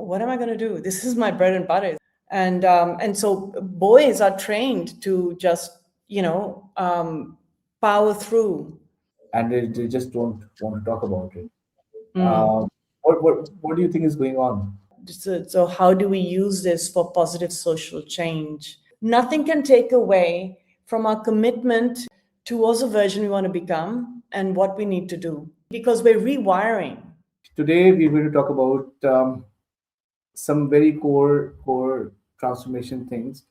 what am I going to do? This is my bread and butter. And so boys are trained to just, power through. And they just don't want to talk about it. What do you think is going on? So how do we use this for positive social change? Nothing can take away from our commitment towards a version we want to become and what we need to do, because we're rewiring. Today we're going to talk about some very core transformation things,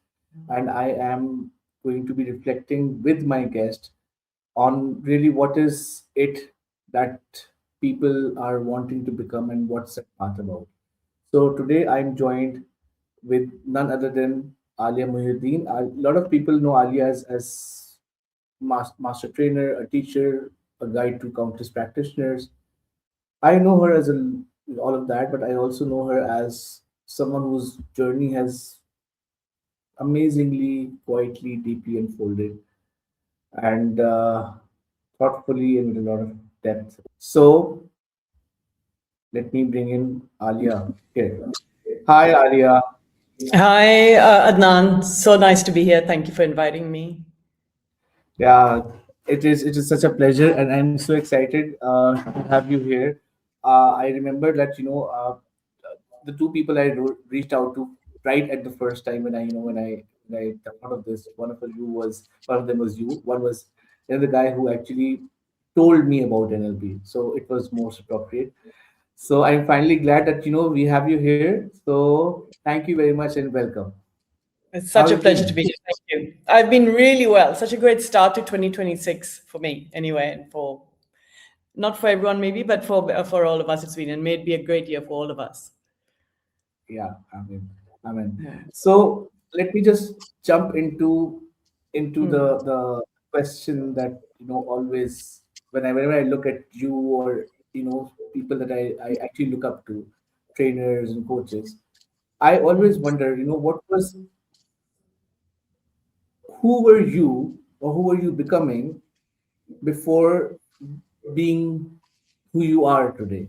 and I am going to be reflecting with my guest on really what is it that people are wanting to become and what's that path about. So today I'm joined with none other than Aliyah Mohyeddin. A lot of people know Aliyah as master trainer, a teacher, a guide to countless practitioners. I know her as all of that, but I also know her as someone whose journey has amazingly, quietly, deeply unfolded, and thoughtfully and with a lot of depth. So let me bring in Alia here. Hi, Alia. Hi, Adnan. So nice to be here. Thank you for inviting me. Yeah, it is such a pleasure, and I'm so excited to have you here. I remember that the two people I reached out to right at the first time when I thought of this. One of them was you. One was the guy who actually told me about NLP. So it was most appropriate. So I'm finally glad that we have you here. So thank you very much and welcome. It's How such have a you pleasure to been? be here. Thank you. I've been really well. Such a great start to 2026 for me, anyway, and for not for everyone maybe, but for all of us, it's been, and may it be a great year for all of us. Yeah, I mean. So let me just jump into the question that always whenever I look at you or people that I actually look up to, trainers and coaches, I always wonder, who were you or who were you becoming before being who you are today?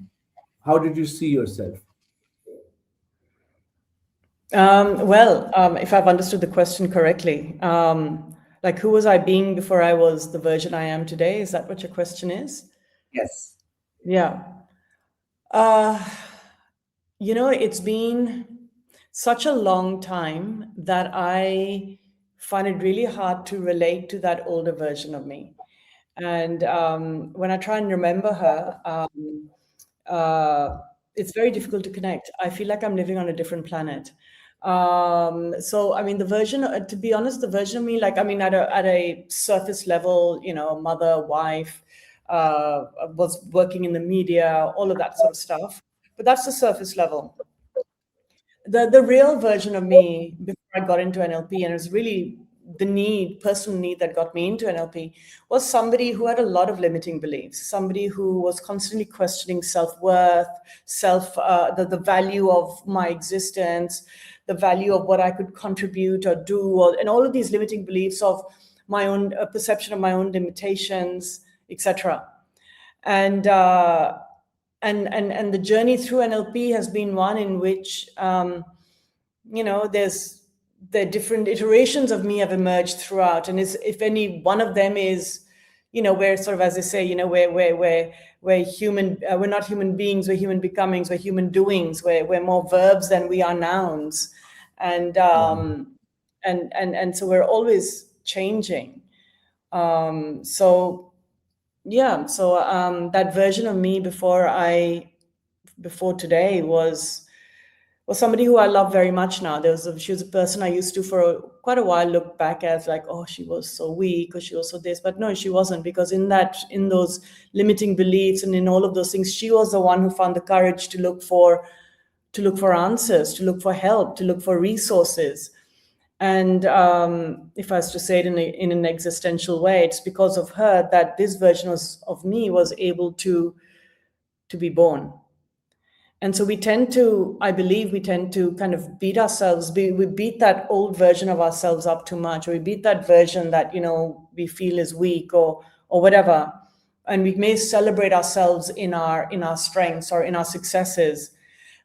How did you see yourself? If I've understood the question correctly, like who was I being before I was the version I am today? Is that what your question is? Yes. Yeah. Uh, it's been such a long time that I find it really hard to relate to that older version of me. And when I try and remember her, uh, it's very difficult to connect. I feel like I'm living on a different planet. So, I mean, to be honest, the version of me, like, I mean, at a surface level, mother, wife, was working in the media, all of that sort of stuff. But that's the surface level. The real version of me before I got into NLP, and it was really the personal need that got me into NLP, was somebody who had a lot of limiting beliefs, somebody who was constantly questioning self-worth, the value of my existence, the value of what I could contribute or do, and all of these limiting beliefs of my own perception of my own limitations, etc. And and the journey through NLP has been one in which there's the different iterations of me have emerged throughout, and if any one of them is, we're sort of, as I say, we're human. We're not human beings. We're human becomings. We're human doings. We're more verbs than we are nouns, and Wow. so we're always changing. So yeah, so that version of me before today was somebody who I love very much now. She was a person I used to for quite a while look back as like, oh, she was so weak or she was so this, but no, she wasn't, because in those limiting beliefs and in all of those things, she was the one who found the courage to look for answers, to look for help, to look for resources. And if I was to say it in an existential way, it's because of her that this version of me was able to be born. And so I believe we tend to kind of beat ourselves. We beat that old version of ourselves up too much, or we beat that version that, we feel is weak or whatever. And we may celebrate ourselves in our strengths or in our successes.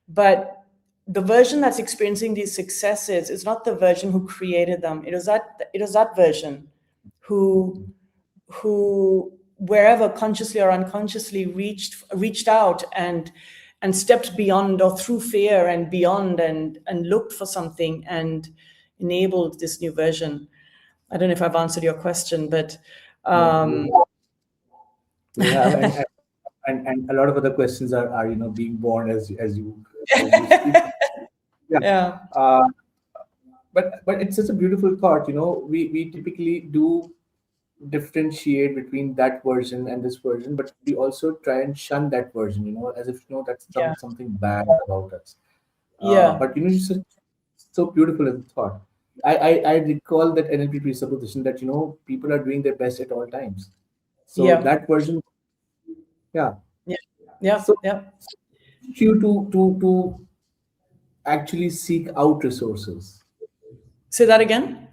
But the version that's experiencing these successes is not the version who created them. It was that version who wherever consciously or unconsciously reached out and stepped beyond or through fear and beyond and looked for something and enabled this new version. I don't know if I've answered your question, but No, you have, and a lot of other questions are being born as you speak. Yeah. yeah, Uh, but it's such a beautiful thought. We typically do differentiate between that version and this version, but we also try and shun that version, as if that's yeah, something bad about us. yeah, But it's so beautiful as a thought. I recall that NLP presupposition that people are doing their best at all times. So yeah, that version, yeah. yeah, yeah, So yeah. you to actually seek out resources. Say that again.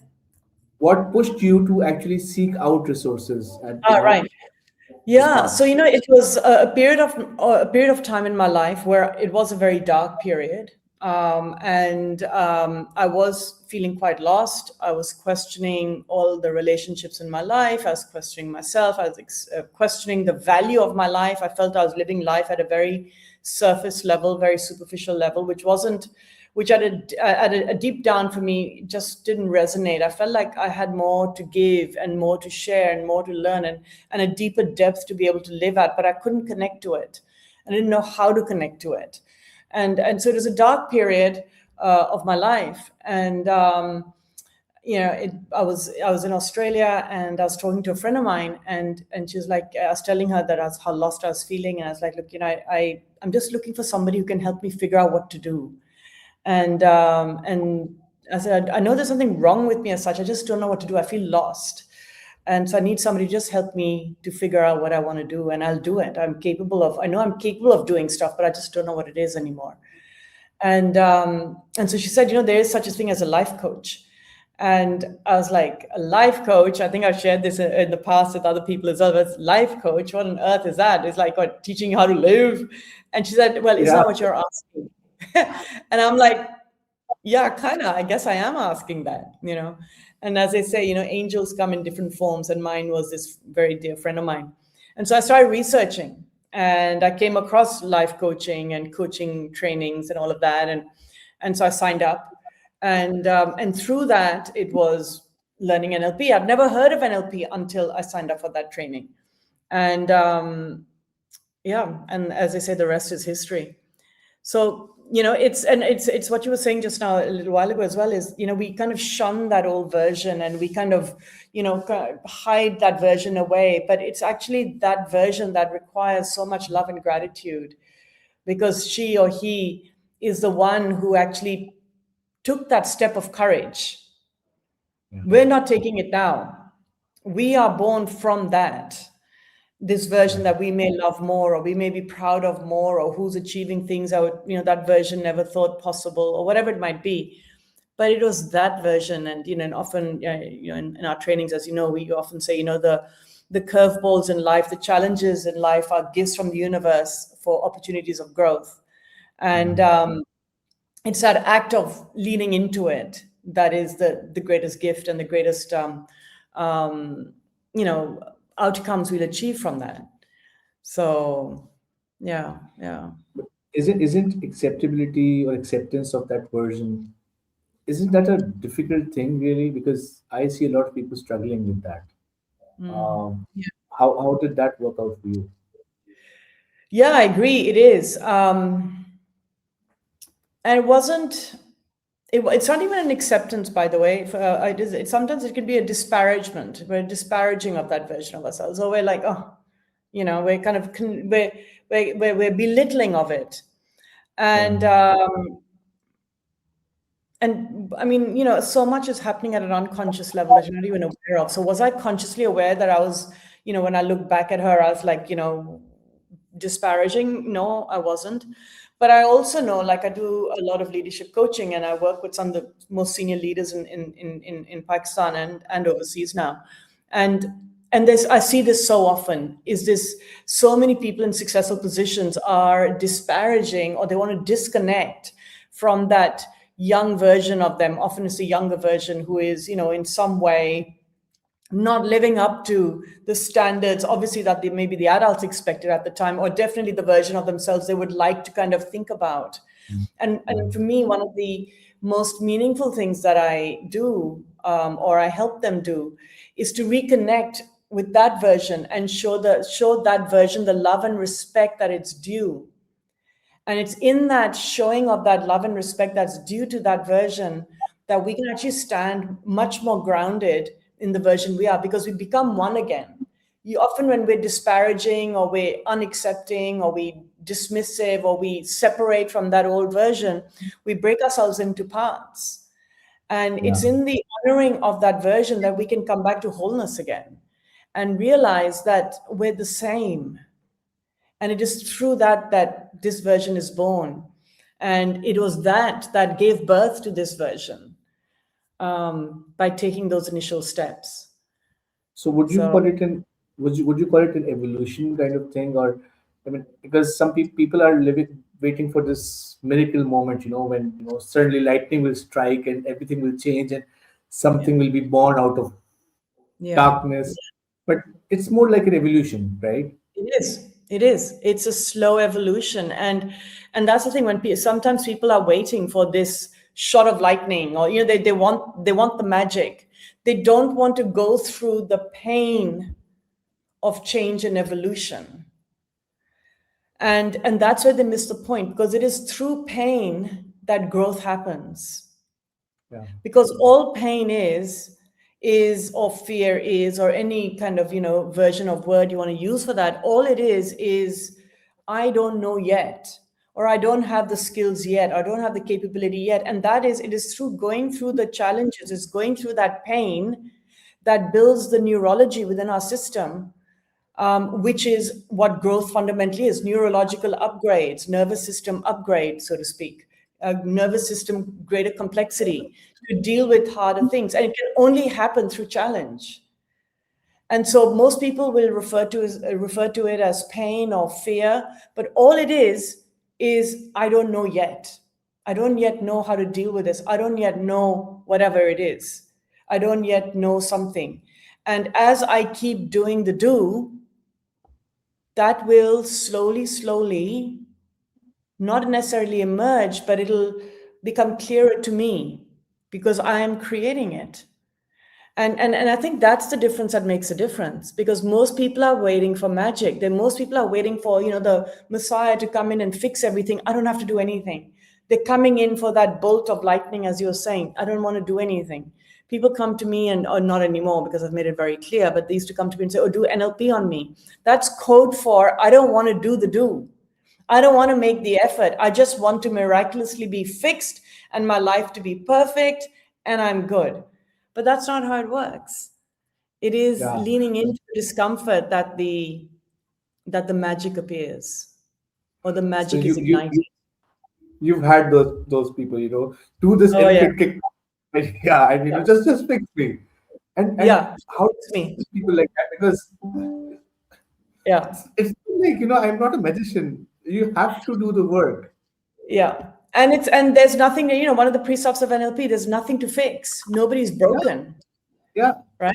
What pushed you to actually seek out resources at Ah, right. this Yeah, path? so it was a period of time in my life where it was a very dark period, and I was feeling quite lost. I was questioning all the relationships in my life. I was questioning myself. I was questioning the value of my life. I felt I was living life at a very surface level, very superficial level, which at a deep down for me just didn't resonate. I felt like I had more to give and more to share and more to learn and a deeper depth to be able to live at, but I couldn't connect to it. I didn't know how to connect to it. And so it was a dark period of my life. And I was in Australia, and I was talking to a friend of mine, and she was like, I was telling her that how lost I was feeling, and I was like, look, I'm just looking for somebody who can help me figure out what to do. And I said, I know there's something wrong with me as such. I just don't know what to do. I feel lost. And so I need somebody to just help me to figure out what I want to do, and I'll do it. I know I'm capable of doing stuff, but I just don't know what it is anymore. And so she said, there is such a thing as a life coach. And I was like, a life coach? I think I've shared this in the past with other people as well. But life coach, what on earth is that? It's like, what, teaching you how to live? And she said, well, isn't Yeah, that what you're asking? And I'm like, yeah, kind of. I guess I am asking that. And as they say, angels come in different forms, and mine was this very dear friend of mine. And so I started researching, and I came across life coaching and coaching trainings and all of that. And so I signed up. And through that, it was learning NLP. I'd never heard of NLP until I signed up for that training. And yeah, and as I say, the rest is history. So it's what you were saying just now a little while ago as well, is we kind of shun that old version, and we kind of hide that version away, but it's actually that version that requires so much love and gratitude, because she or he is the one who actually took that step of courage. We're not taking it now. We are born from this version right. that we may love more, or we may be proud of more, or who's achieving things that version never thought possible, or whatever it might be. But it was that version. And often in our trainings, as we often say, the curveballs in life, the challenges in life are gifts from the universe for opportunities of growth. And it's that act of leaning into it that is the greatest gift and the greatest you know outcomes we'll achieve from that. So yeah, yeah. Isn't acceptability or acceptance of that version, isn't that a difficult thing really? Because I see a lot of people struggling with that. Um, how did that work out for you? Yeah, I agree, it is. And it's not even an acceptance, by the way. Sometimes it can be a disparagement. We're disparaging of that version of ourselves, or we're like, oh, we're kind of we're belittling of it. Yeah, And I mean, so much is happening at an unconscious level that you're not even aware of. So was I consciously aware that I was, when I look back at her, I was like, disparaging? No, I wasn't. But I also know, like, I do a lot of leadership coaching, and I work with some of the most senior leaders in Pakistan and overseas now. And this, I see this so often, is this: so many people in successful positions are disparaging, or they want to disconnect from that young version of them. Often it's a younger version who is, in some way not living up to the standards, obviously, that maybe the adults expected at the time, or definitely the version of themselves they would like to kind of think about. And for me, one of the most meaningful things that I do, or I help them do, is to reconnect with that version and show that version the love and respect that it's due. And it's in that showing of that love and respect that's due to that version that we can actually stand much more grounded in the version we are, because we become one again. You often, when we're disparaging or we're unaccepting or we dismissive or we separate from that old version, we break ourselves into parts. And Yeah. it's in the honoring of that version that we can come back to wholeness again and realize that we're the same. And it is through that this version is born. And it was that gave birth to this version, by taking those initial steps. So would you So call it an would you call it an evolution kind of thing, or I mean, because some people are living waiting for this miracle moment, when suddenly lightning will strike and everything will change and yeah, something will be born out of yeah, darkness. But it's more like an evolution, right? it is. It is. It's a slow evolution, and that's the thing. When sometimes people are waiting for this shot of lightning, or they want the magic. They don't want to go through the pain of change and evolution. And that's where they miss the point, because it is through pain that growth happens. Yeah. Because all pain is or fear is, or any kind of version of word you want to use for that, all it is I don't know yet, or I don't have the skills yet, or I don't have the capability yet. And it is through going through the challenges, it's going through that pain that builds the neurology within our system, which is what growth fundamentally is: neurological upgrades, nervous system upgrade, so to speak, nervous system greater complexity to deal with harder things. And it can only happen through challenge. And so most people will refer to it as pain or fear, but all it is I don't know yet. I don't yet know how to deal with this. I don't yet know whatever it is. I don't yet know something. And as I keep doing the do, that will slowly, not necessarily emerge, but it'll become clearer to me because I am creating it. And I think that's the difference that makes a difference, because most people are waiting for magic. Most people are waiting for, the Messiah to come in and fix everything. I don't have to do anything. They're coming in for that bolt of lightning, as you're saying. I don't want to do anything. People come to me or not anymore because I've made it very clear, but they used to come to me and say, oh, do NLP on me. That's code for I don't want to do the do. I don't want to make the effort. I just want to miraculously be fixed and my life to be perfect and I'm good. But that's not how it works. It is Yeah. leaning into discomfort that the magic appears, or the So magic is you ignited. you've had those people, do this Oh and yeah. kick. Yeah, and Yeah. just fix me. And Yeah. how do It's you me. see people like that? Because Yeah. it's like, I'm not a magician. You have to do the work. Yeah. And there's nothing, one of the precepts of NLP, there's nothing to fix. Nobody's Yeah, broken, yeah. right?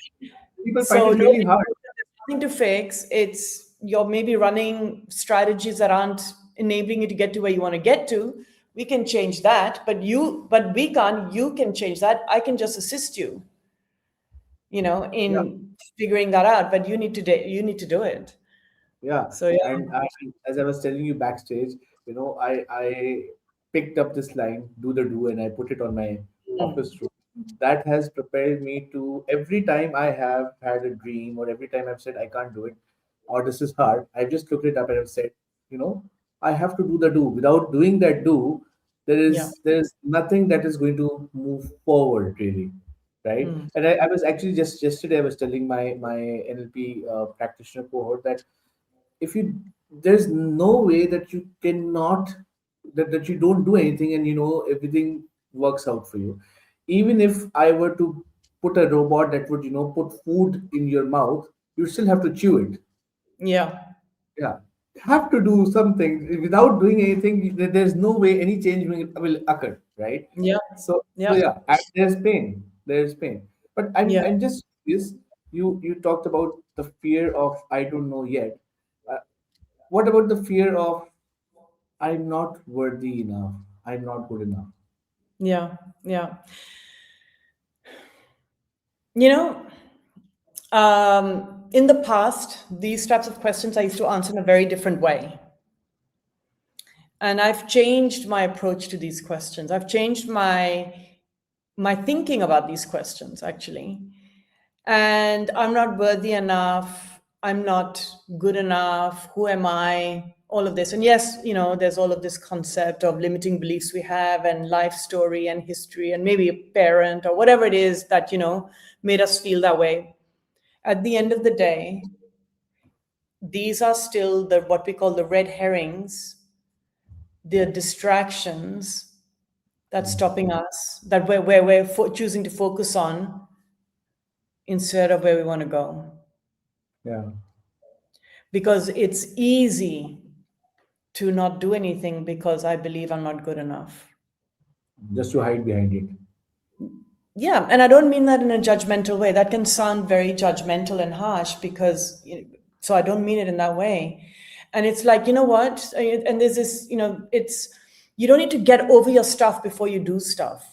People find So it really nobody's hard. broken, there's nothing to fix. It's you're maybe running strategies that aren't enabling you to get to where you want to get to. We can change that, but we can't. You can change that. I can just assist you, Yeah, in figuring that out. But you need to do it. yeah. So yeah. And as I was telling you backstage, I picked up this line, do the do, and I put it on my Mm. office room. That has prepared me to every time I have had a dream, or every time I've said I can't do it, or this is hard, I've just looked it up and I've said, you know, I have to do the do. Without doing that do, Yeah. there's nothing that is going to move forward really, right? Mm. And I was actually just yesterday I was telling my NLP practitioner cohort that if you there's no way that you cannot that you don't do anything and everything works out for you. Even if I were to put a robot that would put food in your mouth, you still have to chew it. Yeah. Yeah. have to do something. Without doing anything, there's no way any change will occur, right? Yeah. So Yeah. yeah, and there's pain. But I'm Yeah. I'm just curious. You talked about the fear of I don't know yet. Uh, what about the fear of I'm not worthy enough? I'm not good enough. Yeah. Yeah. You know, in the past, these types of questions I used to answer in a very different way. And I've changed my approach to these questions. I've changed my thinking about these questions, actually. And I'm not worthy enough. I'm not good enough. Who am I? All of this. And yes, there's all of this concept of limiting beliefs we have, and life story and history, and maybe a parent or whatever it is that, made us feel that way. At the end of the day, these are still the what we call the red herrings, the distractions that's stopping us, that we're choosing to focus on instead of where we want to go. Yeah, Because it's easy to not do anything because I believe I'm not good enough. just to hide behind it. Yeah, and I don't mean that in a judgmental way. That can sound very judgmental and harsh because, so I don't mean it in that way. And it's like, you know what? And there's this, you don't need to get over your stuff before you do stuff.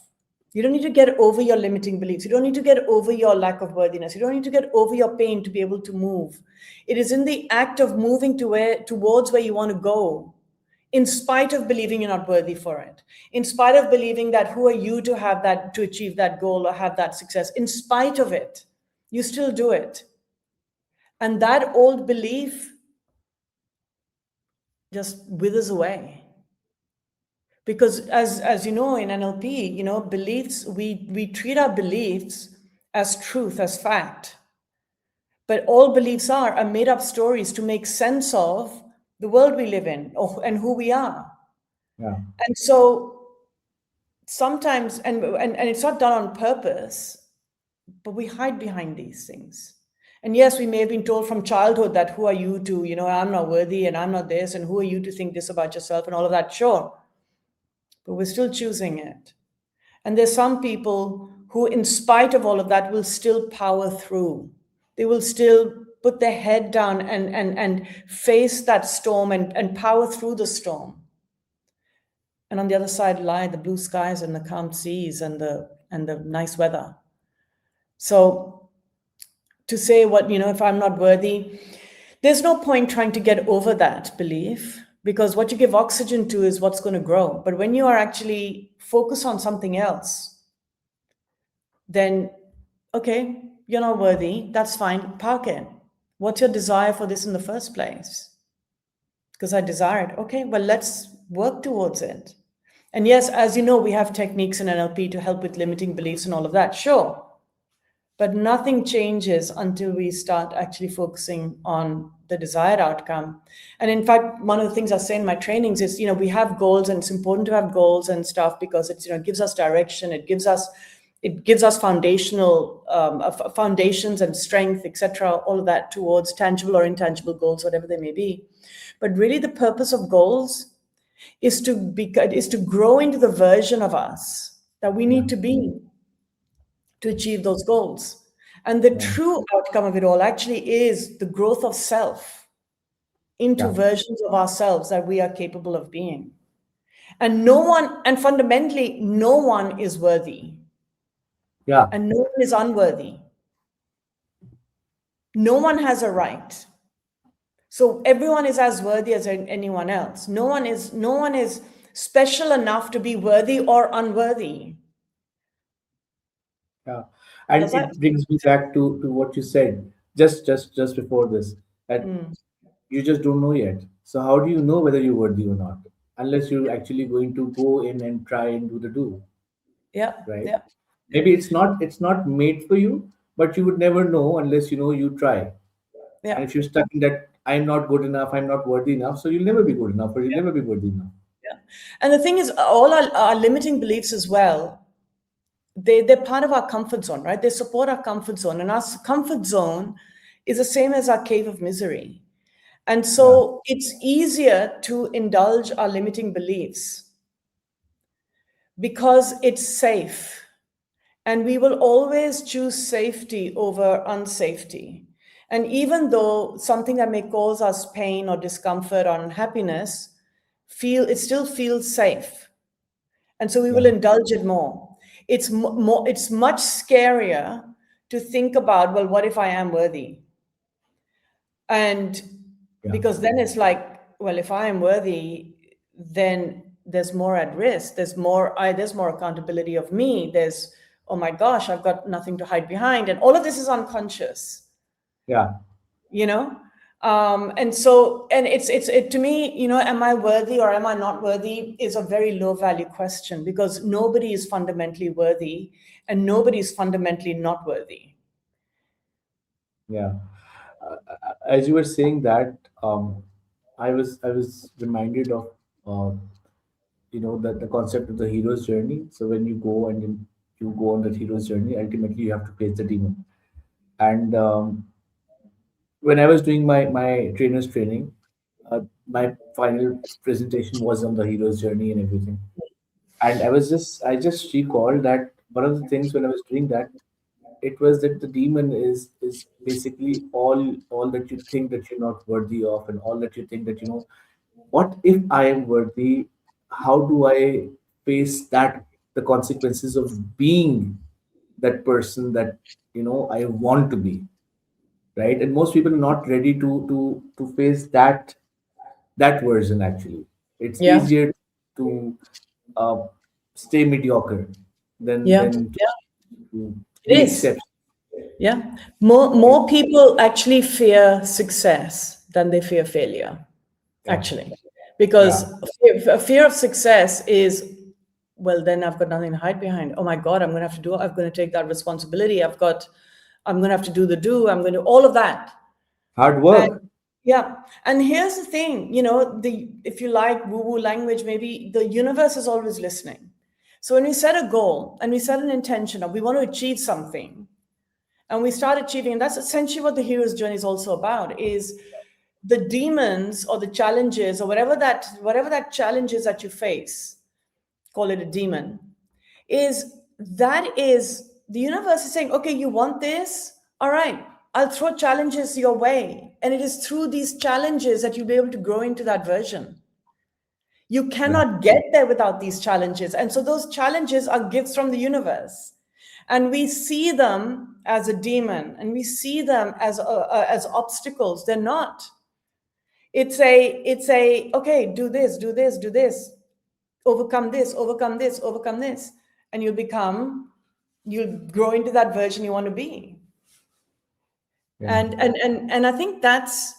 You don't need to get over your limiting beliefs. You don't need to get over your lack of worthiness. You don't need to get over your pain to be able to move. It is in the act of moving towards where you want to go, in spite of believing you're not worthy for it, in spite of believing that who are you to have that, to achieve that goal or have that success, in spite of it, you still do it. And that old belief just withers away. Because as you know, in NLP, beliefs, we treat our beliefs as truth, as fact. But all beliefs are made up stories to make sense of the world we live in, and who we are. Yeah, And so sometimes, and it's not done on purpose, but we hide behind these things. And yes, we may have been told from childhood that who are you to, I'm not worthy and I'm not this, and who are you to think this about yourself and all of that, sure. But we're still choosing it. And there's some people who, in spite of all of that, will still power through. They will still put their head down and face that storm and power through the storm. And on the other side lie the blue skies and the calm seas and the nice weather. So to say if I'm not worthy, there's no point trying to get over that belief, because what you give oxygen to is what's going to grow. But when you are actually focused on something else, then, okay, you're not worthy. That's fine. Park it. What's your desire for this in the first place? Because I desire it. Okay, well, let's work towards it. And yes, as you know, we have techniques in NLP to help with limiting beliefs and all of that. Sure. But nothing changes until we start actually focusing on the desired outcome. And in fact, one of the things I say in my trainings is, we have goals, and it's important to have goals and stuff because it's, gives us direction. It gives us foundational foundations and strength, etc., all of that towards tangible or intangible goals, whatever they may be. But really, the purpose of goals is to grow into the version of us that we yeah, need to be to achieve those goals. And the yeah, true outcome of it all actually is the growth of self into yeah, versions of ourselves that we are capable of being. And fundamentally, no one is worthy yeah, and no one is unworthy. No one has a right. So everyone is as worthy as anyone else. No one is special enough to be worthy or unworthy. yeah. Does And that? it brings me back to what you said just before this, that Mm, you just don't know yet. So how do you know whether you're worthy or not? Unless you're actually going to go in and try and do the do, yeah, right? yeah, Maybe it's not made for you, but you would never know unless you try. yeah, And if you're stuck in that I'm not good enough, I'm not worthy enough, so you'll never be good enough or you'll yeah, never be worthy enough. yeah. And the thing is, all our limiting beliefs as well, they're part of our comfort zone, right? They support our comfort zone. And our comfort zone is the same as our cave of misery. And Yeah. so it's easier to indulge our limiting beliefs because it's safe. And we will always choose safety over unsafety. And even though something that may cause us pain or discomfort or unhappiness, it still feels safe. And so we will Yeah. indulge it more. It's much scarier to think about, well, what if I am worthy? And Yeah. because then it's like, well, if I am worthy, then there's more at risk. There's more accountability of me. There's, oh my gosh, I've got nothing to hide behind. And all of this is unconscious, Yeah. you know? And so, and it to me, am I worthy or am I not worthy is a very low value question, because nobody is fundamentally worthy and nobody is fundamentally not worthy. Yeah. As you were saying that, I was reminded of the concept of the hero's journey. So when you go and you go on that hero's journey, ultimately you have to face the demon. And when I was doing my trainer's training, my final presentation was on the hero's journey and everything. And I just recalled that one of the things when I was doing that, it was that the demon is basically all that you think that you're not worthy of, and all that you think that what if I am worthy? How do I face that, the consequences of being that person that I want to be, right? And most people are not ready to face that version. Actually, it's Yeah. easier to uh, stay mediocre than Yeah. than Yeah. to It be is. exceptional. Yeah. More Right? more people actually fear success than they fear failure, Yeah, actually. yeah. Because a fear of success is, well, then I've got nothing to hide behind. Oh my God, I'm going to take that responsibility. I'm going to have to I'm going to all of that. Hard And work. yeah, and here's the thing, if you like woo-woo language, maybe the universe is always listening. So when we set a goal and we set an intention of we want to achieve something, and we start achieving, and that's essentially what the hero's journey is also about, is the demons or the challenges or whatever that challenge is that you face, call it a demon, is the universe is saying, okay, you want this, all right, I'll throw challenges your way, and it is through these challenges that you'll be able to grow into that version. You Yeah, cannot get there without these challenges. And so those challenges are gifts from the universe. And we see them as a demon, and we see them as obstacles. They're not. It's a okay, do this, do this, do this, overcome this, overcome this, overcome this, and you'll grow into that version you want to be. yeah, And I think that's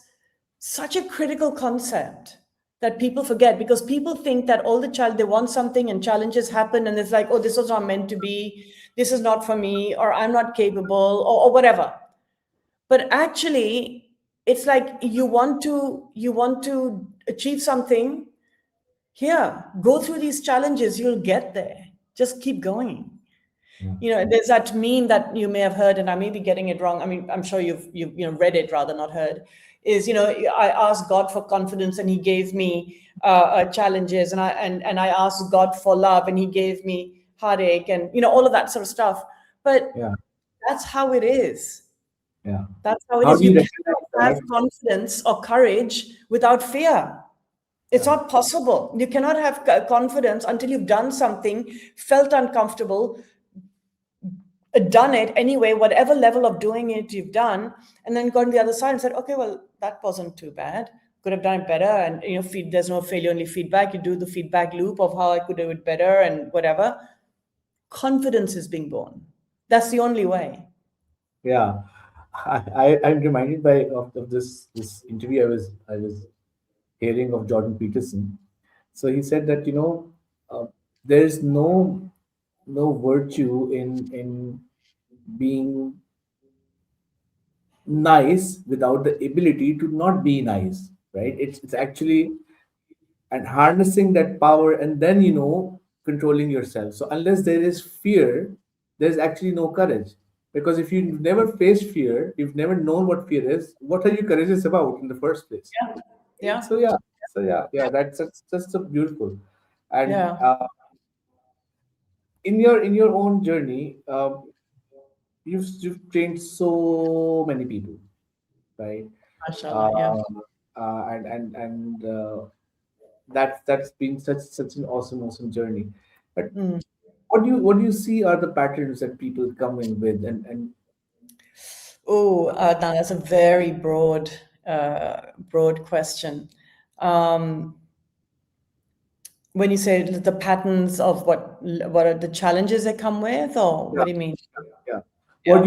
such a critical concept that people forget, because people think that all the child they want something and challenges happen and it's like, oh, this was not meant to be, this is not for me, or I'm not capable, or whatever. But actually, it's like you want to achieve something. Here, go through these challenges, you'll get there. Just keep going. yeah, There's that meme that you may have heard, and I may be getting it wrong. I mean, I'm sure you've read it rather, not heard. Is, I asked God for confidence and He gave me challenges, and I asked God for love and He gave me heartache, and all of that sort of stuff. But yeah, that's how it is. yeah. That's how it How is. do You you cannot recognize have that? confidence or courage without fear. It's Yeah, not possible. You cannot have confidence until you've done something, felt uncomfortable, done it anyway, whatever level of doing it you've done, and then gone to the other side and said, okay, well, that wasn't too bad. Could have done it better. And there's no failure, only feedback. You do the feedback loop of how I could do it better and whatever. Confidence is being born. That's the only way. yeah. I'm reminded of this interview I was hearing of Jordan Peterson. So he said that there is no virtue in being nice without the ability to not be nice, right? It's actually, and harnessing that power, and then controlling yourself. So unless there is fear, there's actually no courage. Because if you've never faced fear, you've never known what fear is, what are you courageous about in the first place? Yeah. Yeah. So yeah, yeah, that's just so beautiful. And Yeah. in your own journey, you've trained so many people, right? Mashallah. Yeah. Uh, and that's been such an awesome journey. But Mm. what do you see are the patterns that people come in with, and Oh, now that's a very broad question. Um, when you say the patterns of what are the challenges they come with, or yeah, what do you mean? yeah, Yeah.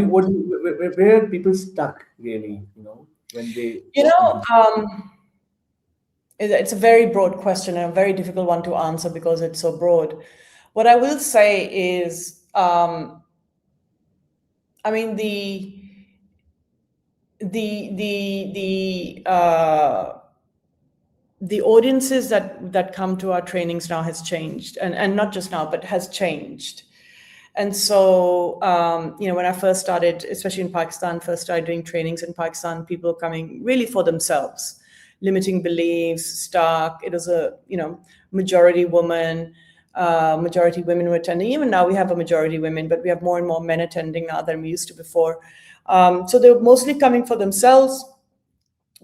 where are people stuck really? When they You walk know, into. it's a very broad question and a very difficult one to answer because it's so broad. What I will say is, I mean, the audiences that come to our trainings now has changed, and not just now, but has changed. And so, when I first started, especially in Pakistan, first started doing trainings in Pakistan, people coming really for themselves, limiting beliefs, stuck. It was a, majority woman, majority women were attending. Even now we have a majority women, but we have more and more men attending now than we used to before. So they were mostly coming for themselves,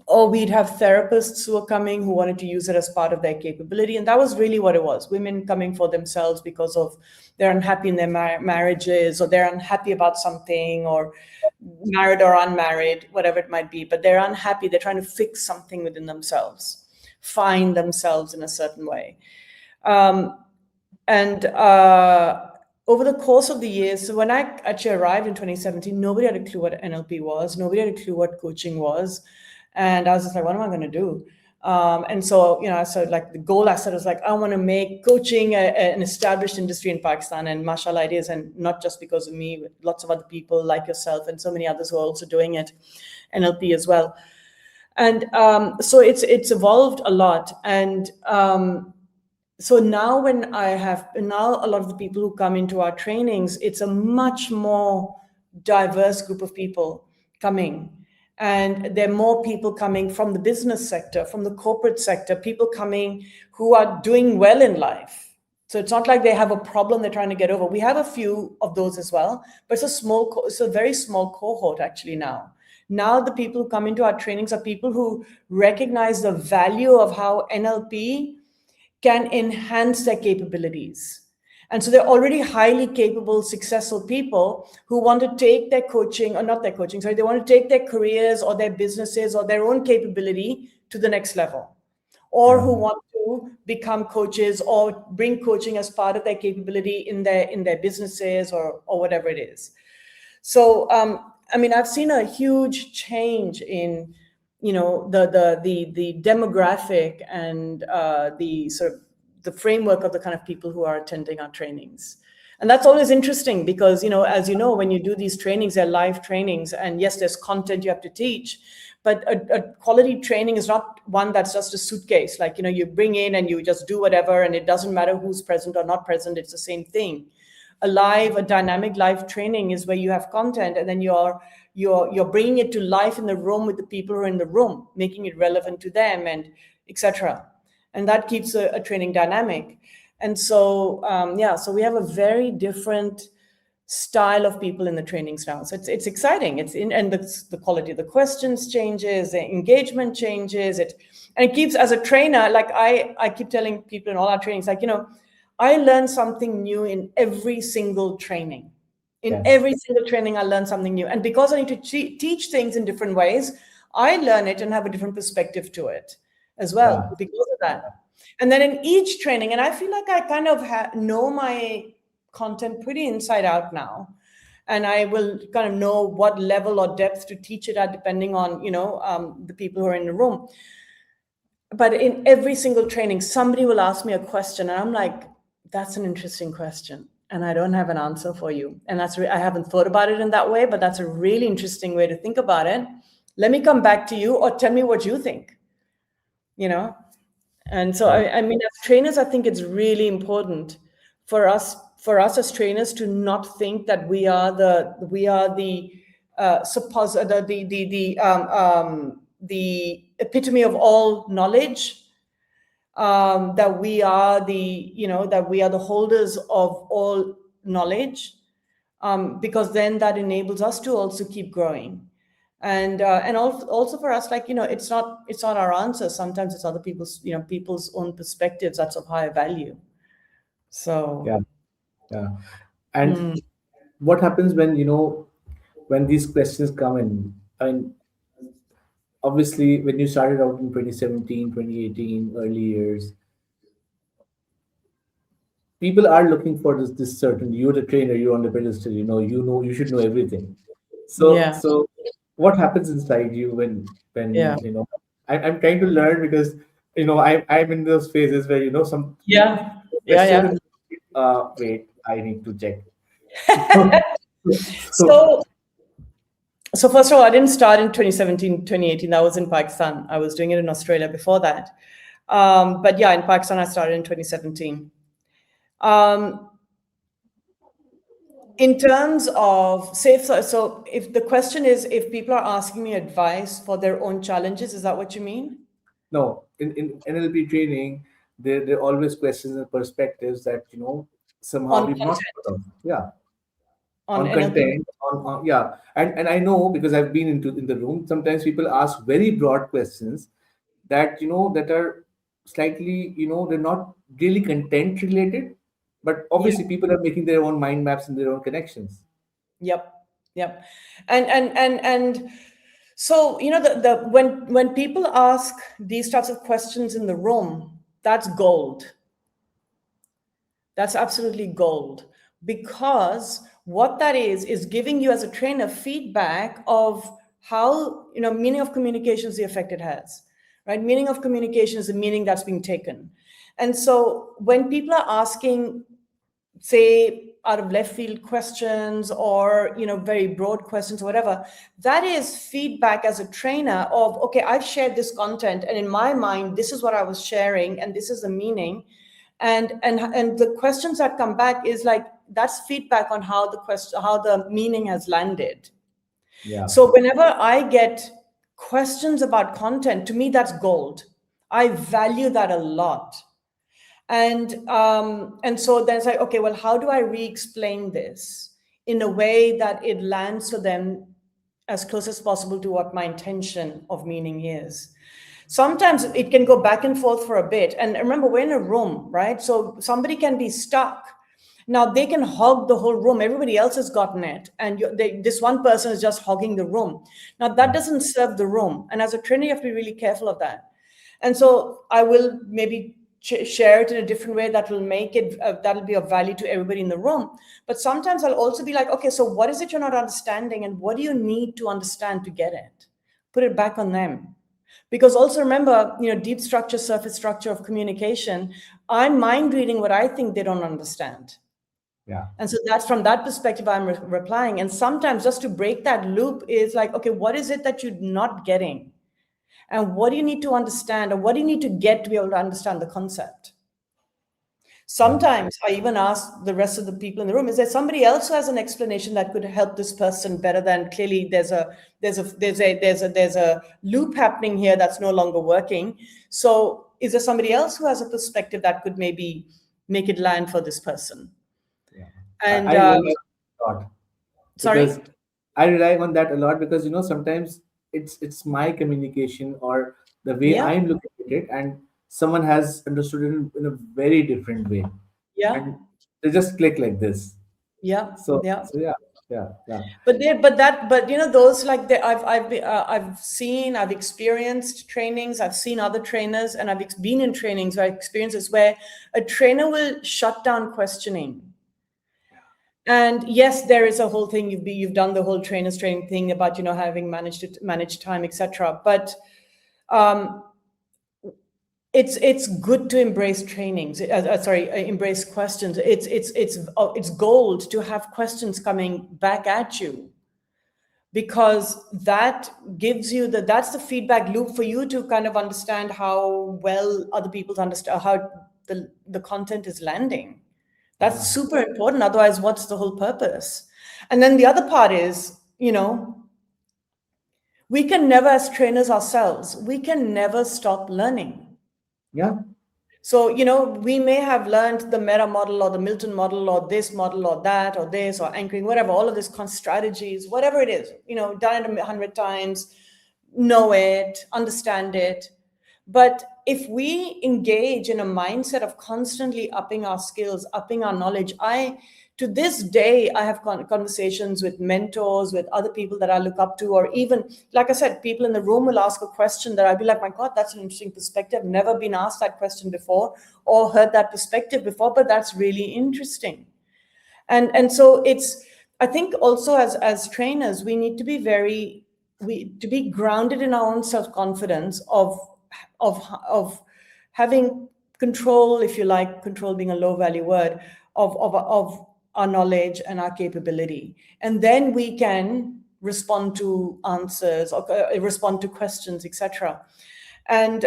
or we'd have therapists who were coming who wanted to use it as part of their capability. And that was really what it was: women coming for themselves because of they're unhappy in their marriages, or they're unhappy about something, or married or unmarried, whatever it might be, but they're unhappy. They're trying to fix something within themselves, find themselves in a certain way. And over the course of the years, so when I actually arrived in 2017, nobody had a clue what NLP was. Nobody had a clue what coaching was. And I was just like, what am I going to do? And so, so like the goal I set was like, I want to make coaching an established industry in Pakistan. And mashallah it is. And not just because of me, with lots of other people like yourself and so many others who are also doing it, NLP as well. And so it's evolved a lot. And so now now a lot of the people who come into our trainings, it's a much more diverse group of people coming. And there are more people coming from the business sector, from the corporate sector, people coming who are doing well in life. So it's not like they have a problem they're trying to get over. We have a few of those as well, but it's a very small cohort actually now. Now the people who come into our trainings are people who recognize the value of how NLP can enhance their capabilities. And so they're already highly capable, successful people who want to take their coaching, or not their coaching, sorry, they want to take their careers or their businesses or their own capability to the next level, or Yeah, who want to become coaches or bring coaching as part of their capability in their businesses, or whatever it is. So, I mean, I've seen a huge change in, the demographic and the sort of the framework of the kind of people who are attending our trainings. And that's always interesting because, as you know, when you do these trainings, they're live trainings. And yes, there's content you have to teach, but a quality training is not one that's just a suitcase. Like, you bring in and you just do whatever, and it doesn't matter who's present or not present. It's the same thing. A dynamic live training is where you have content, and then you're bringing it to life in the room with the people who are in the room, making it relevant to them, and etc. And that keeps a training dynamic. And so, so we have a very different style of people in the trainings now. So it's exciting. And the quality of the questions changes, the engagement changes. And it keeps, as a trainer, like I keep telling people in all our trainings, like, I learn something new in every single training. In yes, every single training, I learn something new. And because I need to teach things in different ways, I learn it and have a different perspective to it as yeah, well because of that. And then in each training, and I feel like I kind of know my content pretty inside out now. And I will kind of know what level or depth to teach it at, depending on, the people who are in the room. But in every single training, somebody will ask me a question, and I'm like, that's an interesting question. And I don't have an answer for you. And I haven't thought about it in that way, but that's a really interesting way to think about it. Let me come back to you, or tell me what you think, you know? And so, yeah, I mean, as trainers, I think it's really important for us, for us as trainers to not think that we are the the epitome of all knowledge, that we are the holders of all knowledge, because then that enables us to also keep growing. And also for us, like, it's not our answer. Sometimes it's other people's own perspectives that's of higher value. Yeah, So yeah. And what happens when, when these questions come in? I mean, obviously, when you started out in 2017, 2018, early years, people are looking for this certain. You're the trainer, you're on the pedestal, you should know everything. So yeah, so what happens inside you yeah, when I'm trying to learn, because I'm in those phases where some yeah, yeah, yeah. question, wait, I need to check. So, so So so first of all, I didn't start in 2017, 2018. That was in Pakistan. I was doing it in Australia before that. But yeah, in Pakistan, I started in 2017. Um, in terms of safe, so if the question is if people are asking me advice for their own challenges, is that what you mean? no, in NLP training, there are always questions and perspectives that somehow On we've not content, thought of. Yeah, on on NLP? content, on yeah. And I know, because I've been in the room. Sometimes people ask very broad questions that that are slightly, they're not really content related, but Yeah. obviously people are making their own mind maps and their own connections. Yep. Yep. And so, the when people ask these types of questions in the room, that's gold. That's absolutely gold, because what that is giving you as a trainer feedback of how, meaning of communication is the effect it has, right? Meaning of communication is the meaning that's being taken. And so when people are asking, say, out of left field questions, or very broad questions or whatever, that is feedback as a trainer of, okay, I've shared this content, and in my mind this is what I was sharing, and this is the meaning. And the questions that come back is like, that's feedback on how the meaning has landed. Yeah, So whenever I get questions about content, to me that's gold. I value that a lot. And so then it's like, okay, well, how do I re-explain this in a way that it lands for them as close as possible to what my intention of meaning is? Sometimes it can go back and forth for a bit. And remember, we're in a room, right? So somebody can be stuck. Now they can hog the whole room. Everybody else has gotten it, and this one person is just hogging the room. Now that yeah, doesn't serve the room. And as a trainer, you have to be really careful of that. And so I will maybe share it in a different way that will make it that'll be of value to everybody in the room. But sometimes I'll also be like, okay, so what is it you're not understanding, and what do you need to understand to get it? Put it back on them. Because also remember, deep structure, surface structure of communication, I'm mind reading what I think they don't understand. yeah, And so that's from that perspective I'm replying. And sometimes just to break that loop is like, okay, what is it that you're not getting? And what do you need to understand, or what do you need to get to be able to understand the concept? yeah, Sometimes I even ask the rest of the people in the room, is there somebody else who has an explanation that could help this person better than, clearly there's a loop happening here that's no longer working. So is there somebody else who has a perspective that could maybe make it land for this person? yeah. And I rely on that a lot, because sorry? I rely on that a lot, because sometimes it's my communication, or the way Yeah, I'm looking at it, and someone has understood it in a very different way, yeah, and they just click like this. yeah, yeah. So yeah, yeah, yeah, But those, like, I've seen, I've experienced trainings, I've seen other trainers, and been in trainings where I experiences where a trainer will shut down questioning. And yes, there is a whole thing, you've done the whole trainers training thing about having managed time, etc. But um, it's good to embrace trainings. Embrace questions. It's gold to have questions coming back at you, because that gives you that's the feedback loop for you to kind of understand how well other people's understand how the content is landing. Yeah. That's super important. Otherwise, what's the whole purpose? And then the other part is, we can never, as trainers ourselves, we can never stop learning. Yeah. So, we may have learned the meta model or the Milton model or this model or that or this or anchoring, whatever, all of this strategies, whatever it is, done it 100 times, know it, understand it. But if we engage in a mindset of constantly upping our skills, upping our knowledge, to this day, I have conversations with mentors, with other people that I look up to, or even, like I said, people in the room will ask a question that I'd be like, my God, that's an interesting perspective. Never been asked that question before or heard that perspective before, but that's really interesting. And so I think also as trainers, we need to be to be grounded in our own self-confidence of having control, if you like, control being a low value word, of our knowledge and our capability. And then we can respond to answers or respond to questions, etc. And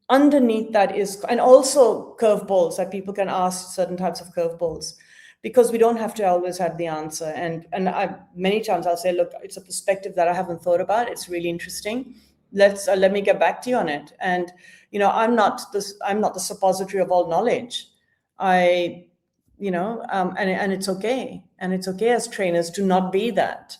underneath that is, and also curveballs, that people can ask certain types of curveballs, because we don't have to always have the answer. And many times I'll say, look, it's a perspective that I haven't thought about. It's really interesting. Let me get back to you on it. And I'm not the suppository of all knowledge. I and it's okay. And it's okay as trainers to not be that,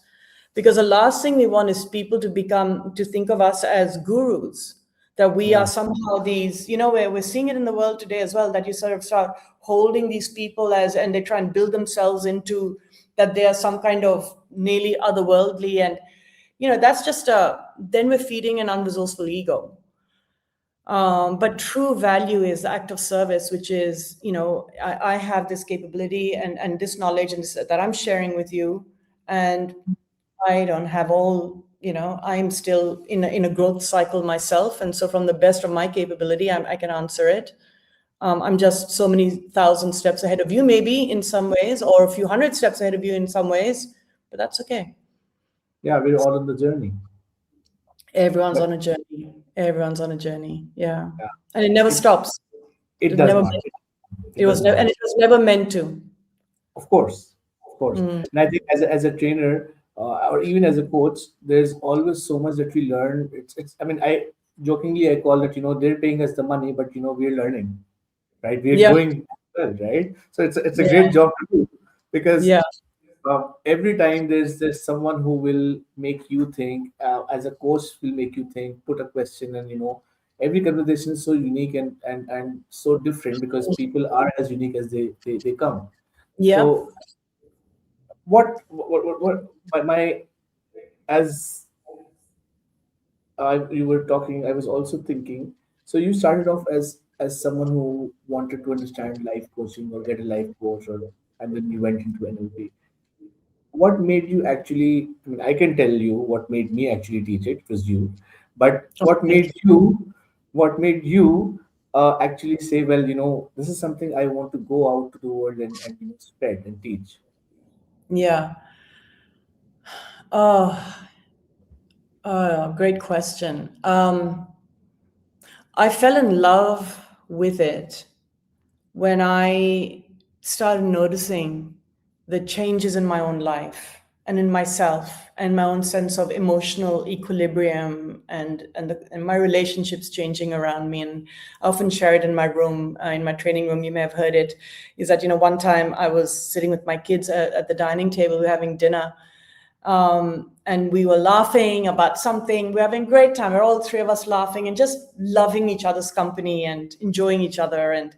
because the last thing we want is people to think of us as gurus, that we are Yeah. somehow these, where we're seeing it in the world today as well, that you sort of start holding these people and they try and build themselves into that they are some kind of nearly otherworldly. And that's just then we're feeding an unresourceful ego. But true value is the act of service, which is, I have this capability and this knowledge and that I'm sharing with you, and I don't have all, I'm still in a growth cycle myself. And so from the best of my capability, I can answer it. I'm just so many thousand steps ahead of you, maybe in some ways, or a few hundred steps ahead of you in some ways, but that's okay. Yeah. We're all on the journey. Everyone's But on a journey. Everyone's on a journey. Yeah. yeah, And it never it stops. it It does never, not. It it does was never, not. and it was never meant to. Of course, of course. Mm. And I think as a trainer, or even as a coach, there's always so much that we learn. It's. I mean, I jokingly I call it. They're paying us the money, but we're learning, right? We're Yeah. growing as well, right? So it's a great Yeah. job to do, because Yeah. every time there's someone who will make you think. As a coach, will make you think, put a question, and every conversation is so unique and so different, because people are as unique as they come. Yeah. So what my as you were talking, I was also thinking. So you started off as someone who wanted to understand life coaching or get a life coach, and then you went into NLP. What made you actually? I mean, I can tell you what made me actually teach it. It was you. But Oh, thank you. what made you actually say, well, this is something I want to go out to the world and spread and teach. Yeah. Oh, great question. I fell in love with it when I started noticing the changes in my own life and in myself and my own sense of emotional equilibrium and my relationships changing around me. And I often share it in my room, in my training room. You may have heard it. Is that one time I was sitting with my kids at the dining table, we were having dinner, and we were laughing about something. We're having a great time. We're all three of us laughing and just loving each other's company and enjoying each other. And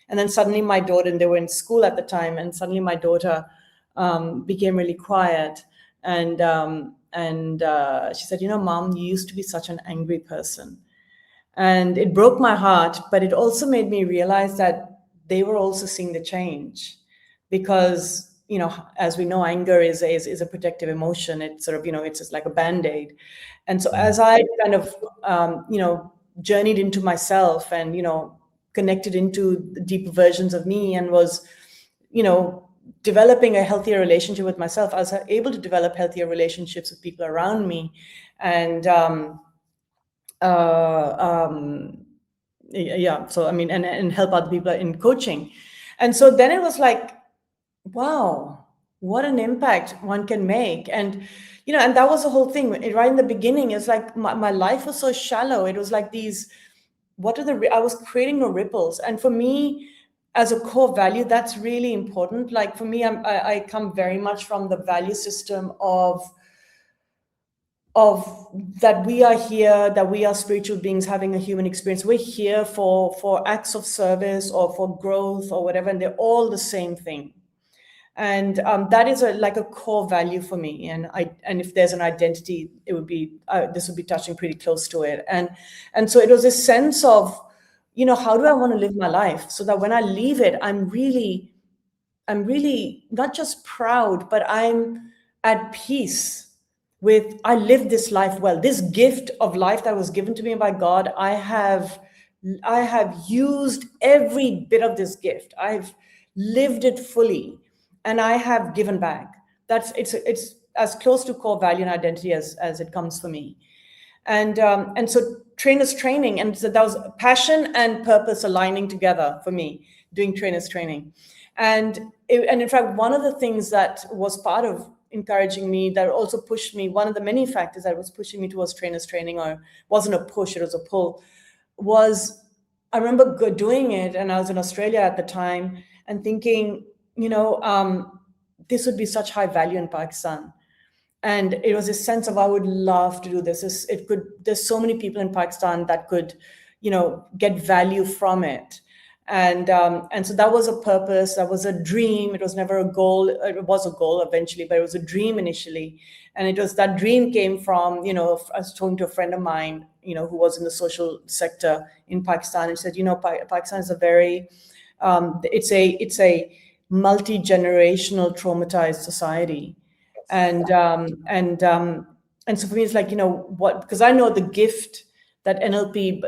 then suddenly my daughter, and they were in school at the time, and suddenly my daughter became really quiet. And she said, Mom, you used to be such an angry person. And it broke my heart, but it also made me realize that they were also seeing the change, because as we know, anger is a protective emotion. It's sort of it's just like a band-aid. And so as I kind of journeyed into myself and connected into the deeper versions of me, and was developing a healthier relationship with myself, I was able to develop healthier relationships with people around me. And uh, um, yeah, so I mean, and help other people in coaching. And so then it was like, wow, what an impact one can make. And and that was the whole thing right in the beginning. It's like my life was so shallow. It was like these, what are I was creating no ripples. And for me, as a core value, that's really important. Like for me, I come very much from the value system of that we are here, that we are spiritual beings having a human experience. We're here for acts of service or for growth or whatever, and they're all the same thing. And that is like a core value for me. And if there's an identity, it would be this would be touching pretty close to it. And so it was this sense of, how do I want to live my life so that when I leave it, I'm really not just proud, but I'm at peace with, I lived this life well. This gift of life that was given to me by God, I have used every bit of this gift. I've lived it fully, and I have given back. It's as close to core value and identity as it comes for me. And so trainers training, and so that was passion and purpose aligning together for me doing trainers training. And in fact, one of the things that was part of encouraging me, that also pushed me, one of the many factors that was pushing me towards trainers training, or wasn't a push, it was a pull, was I remember doing it, and I was in Australia at the time, and thinking, this would be such high value in Pakistan. And it was a sense of, I would love to do this. There's so many people in Pakistan that could, get value from it. And so that was a purpose, that was a dream. It was never a goal. It was a goal eventually, but it was a dream initially. And it was, that dream came from, I was talking to a friend of mine, who was in the social sector in Pakistan, and said, Pakistan is a very, it's a multi-generational traumatized society. And so for me, it's like, what, because I know the gift that NLP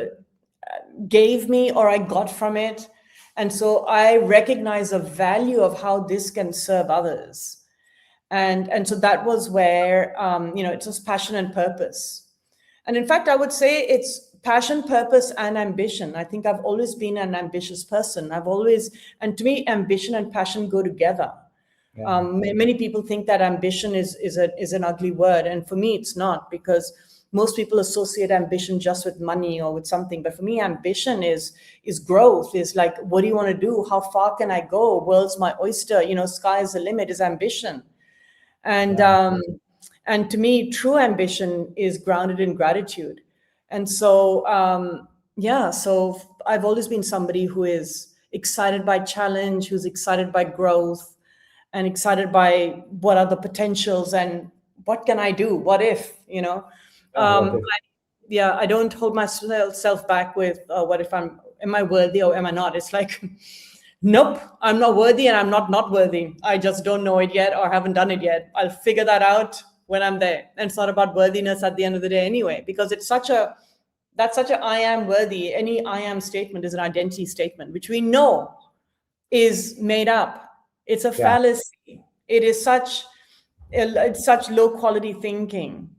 gave me, or I got from it. And so I recognize the value of how this can serve others. And so that was where, it's just passion and purpose. And in fact, I would say it's passion, purpose, and ambition. I think I've always been an ambitious person. And to me, ambition and passion go together. Yeah. Many people think that ambition is an ugly word, and for me, it's not, because most people associate ambition just with money or with something. But for me, ambition is growth. Is like, what do you want to do? How far can I go? World's my oyster. Sky is the limit. Is ambition, and Yeah. and to me, true ambition is grounded in gratitude. And so, so I've always been somebody who is excited by challenge, who's excited by growth, and excited by what are the potentials and what can I do? What if, What if? I don't hold myself back with what if am I worthy or am I not? It's like, nope, I'm not worthy, and I'm not worthy. I just don't know it yet, or haven't done it yet. I'll figure that out when I'm there. And it's not about worthiness at the end of the day anyway, because that's such a I am worthy. Any I am statement is an identity statement, which we know is made up. It's a Yeah. fallacy. It's such low quality thinking.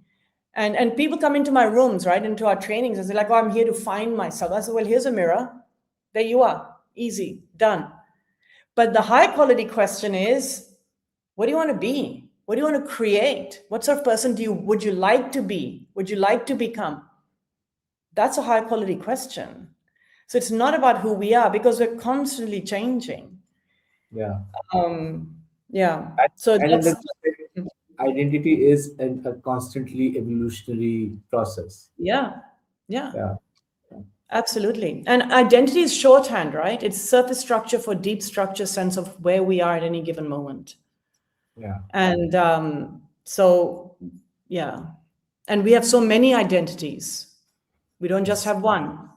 And people come into my rooms, right, into our trainings, and they're like, oh, I'm here to find myself. I said, well, here's a mirror. There you are. Easy, done. But the high quality question is, what do you want to be? What do you want to create? What sort of person would you like to be? Would you like to become? That's a high quality question. So it's not about who we are, because we're constantly changing. Yeah. Yeah. And, So and in that's, that respect, identity is a constantly evolutionary process. yeah. Yeah. Yeah. Absolutely. And identity is shorthand, right? It's surface structure for deep structure sense of where we are at any given moment. Yeah. And so, yeah. And we have so many identities. We don't just Yes. have one.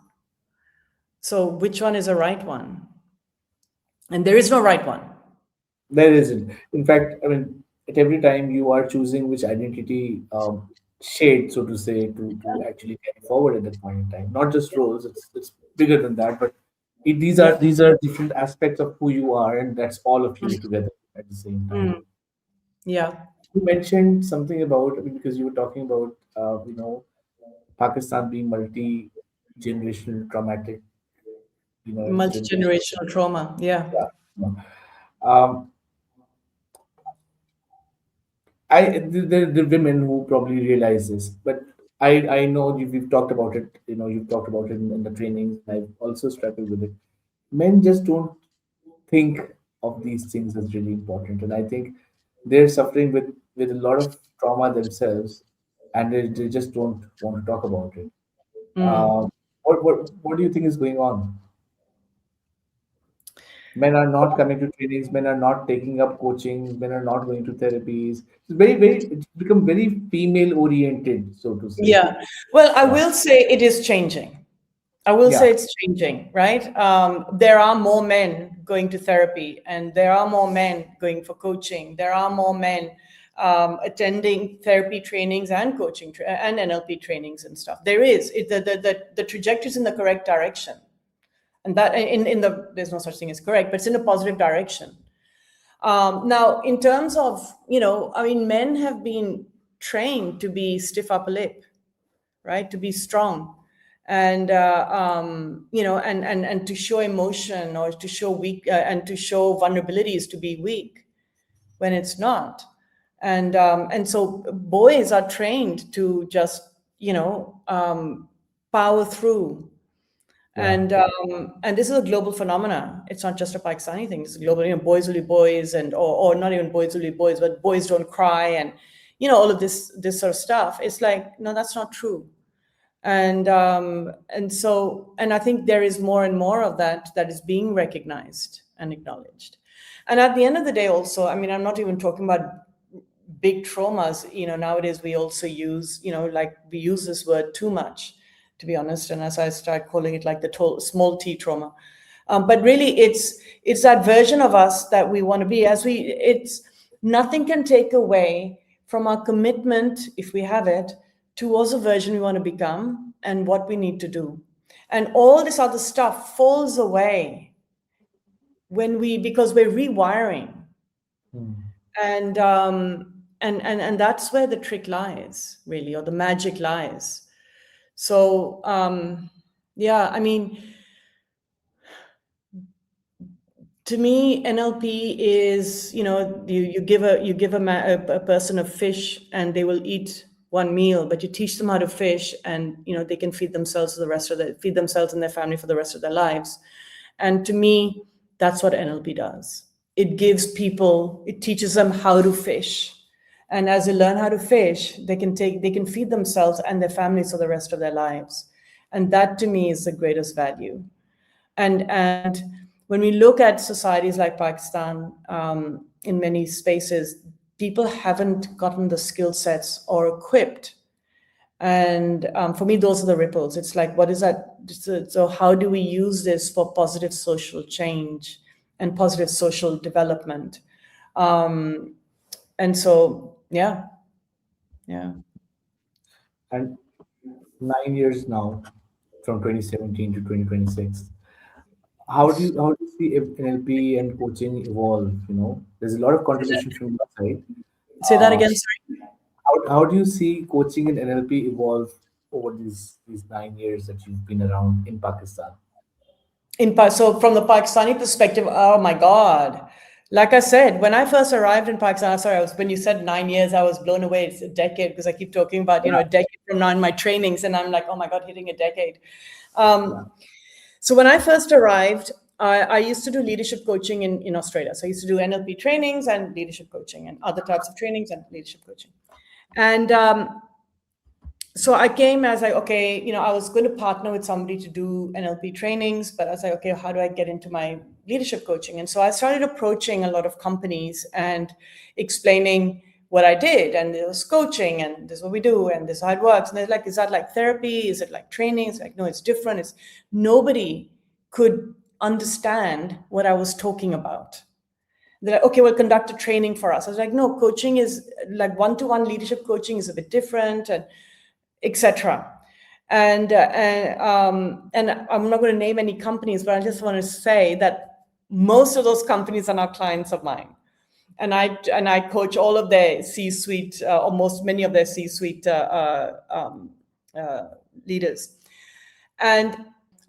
So which one is the right one? And there is no right one. There isn't. In fact, I mean, at every time you are choosing which identity shade, so to say, to actually carry forward at that point in time. Not just roles; it's bigger than that. But these are Yeah. different aspects of who you are, and that's all of you together at the same time. Mm. Yeah. You mentioned something about, I mean, because you were talking about, Pakistan being multi generational traumatic, generation. Multi-generational trauma. Yeah. Um, the women who probably realize this, but I know we've talked about it. You've talked about it in the trainings. I've also struggled with it. Men just don't think of these things as really important, and I think they're suffering with a lot of trauma themselves, and they just don't want to talk about it. Mm. What do you think is going on? Men are not coming to trainings. Men are not taking up coaching. Men are not going to therapies. It's become very female oriented, so to say. Yeah. Well, I Yeah, will say it is changing. I will yeah, say it's changing, right? There are more men going to therapy, and there are more men going for coaching. There are more men attending therapy trainings and and NLP trainings and stuff. There is the trajectory is in the correct direction, and that in the there's no such thing as correct, but it's in a positive direction. Now, in terms of I mean, men have been trained to be stiff upper lip, right? To be strong, and and to show emotion or to show weak and to show vulnerabilities to be weak when it's not. And so boys are trained to just power through. yeah. And this is a global phenomena. It's not just a Pakistani thing. It's global. Boys will be boys, and or not even boys will be boys, but boys don't cry, and all of this sort of stuff. It's like, no, that's not true. And I think there is more and more of that is being recognized and acknowledged. And at the end of the day, also, I mean, I'm not even talking about big traumas. Nowadays we also use, like, we use this word too much, to be honest. And as I start calling it like the small t trauma, but really it's that version of us that we want to be. It's nothing can take away from our commitment, if we have it, towards a version we want to become and what we need to do. And all this other stuff falls away because we're rewiring. Hmm. And that's where the trick lies, really, or the magic lies. So yeah, I mean, to me, NLP is, you give a person a fish and they will eat one meal, but you teach them how to fish, and they can feed themselves and their family for the rest of their lives. And to me, that's what NLP does. It teaches them how to fish. And as they learn how to fish, they can feed themselves and their families for the rest of their lives. And that to me is the greatest value. And when we look at societies like Pakistan, in many spaces, people haven't gotten the skill sets or equipped. And for me, those are the ripples. It's like, what is that? So how do we use this for positive social change and positive social development? And so, yeah, yeah. And 9 years now, from 2017 to 2026. How do you see if NLP and coaching evolve? There's a lot of contribution from your side. Say that Uh, again, sorry. how do you see coaching and NLP evolve over these 9 years that you've been around in Pakistan? So from the Pakistani perspective, oh my God. Like I said, when I first arrived in Pakistan, sorry, when you said 9 years, I was blown away. It's a decade, because I keep talking about, Yeah, a decade from now in my trainings. And I'm like, oh my God, hitting a decade. yeah. So when I first arrived, I used to do leadership coaching in Australia. So I used to do NLP trainings and leadership coaching and other types of trainings and leadership coaching. And so I came as like, okay, I was going to partner with somebody to do NLP trainings, but I was like, okay, how do I get into my leadership coaching? And so I started approaching a lot of companies and explaining what I did, and there was coaching, and this is what we do, and this is how it works. And they're like, is that like therapy? Is it like training? It's like, no, it's different. It's Nobody could understand what I was talking about. They're like, okay, well, conduct a training for us. I was like, no, coaching is like one-to-one leadership coaching is a bit different, and etc. And I'm not going to name any companies, but I just want to say that most of those companies are now clients of mine, and I coach all of their C-suite, or many of their C-suite leaders. And